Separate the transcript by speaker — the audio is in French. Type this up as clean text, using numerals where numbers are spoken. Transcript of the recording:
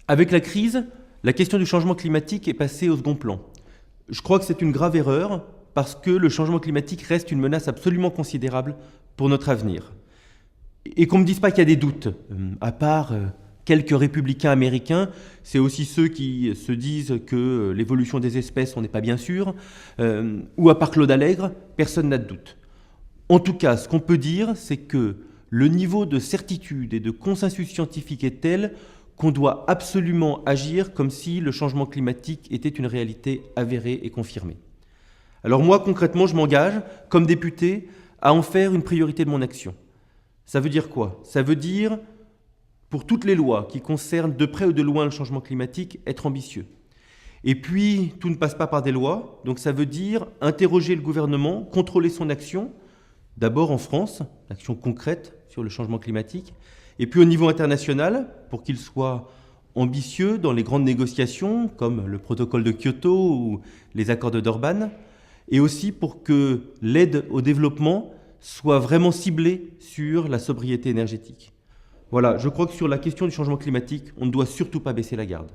Speaker 1: Avec la crise, la question du changement climatique est passée au second plan. Je crois que c'est une grave erreur parce que le changement climatique reste une menace absolument considérable pour notre avenir. Et qu'on ne me dise pas qu'il y a des doutes, à part quelques républicains américains, c'est aussi ceux qui se disent que l'évolution des espèces, on n'est pas bien sûr, ou à part Claude Allègre, personne n'a de doute. En tout cas, ce qu'on peut dire, c'est que le niveau de certitude et de consensus scientifique est tel qu'on doit absolument agir comme si le changement climatique était une réalité avérée et confirmée. Alors moi, concrètement, je m'engage, comme député, à en faire une priorité de mon action. Ça veut dire quoi? Ça veut dire, pour toutes les lois qui concernent de près ou de loin le changement climatique, être ambitieux. Et puis, tout ne passe pas par des lois, donc ça veut dire interroger le gouvernement, contrôler son action, d'abord en France, action concrète sur le changement climatique, et puis au niveau international, pour qu'il soit ambitieux dans les grandes négociations, comme le protocole de Kyoto ou les accords de Durban, et aussi pour que l'aide au développement soit vraiment ciblée sur la sobriété énergétique. Voilà, je crois que sur la question du changement climatique, on ne doit surtout pas baisser la garde.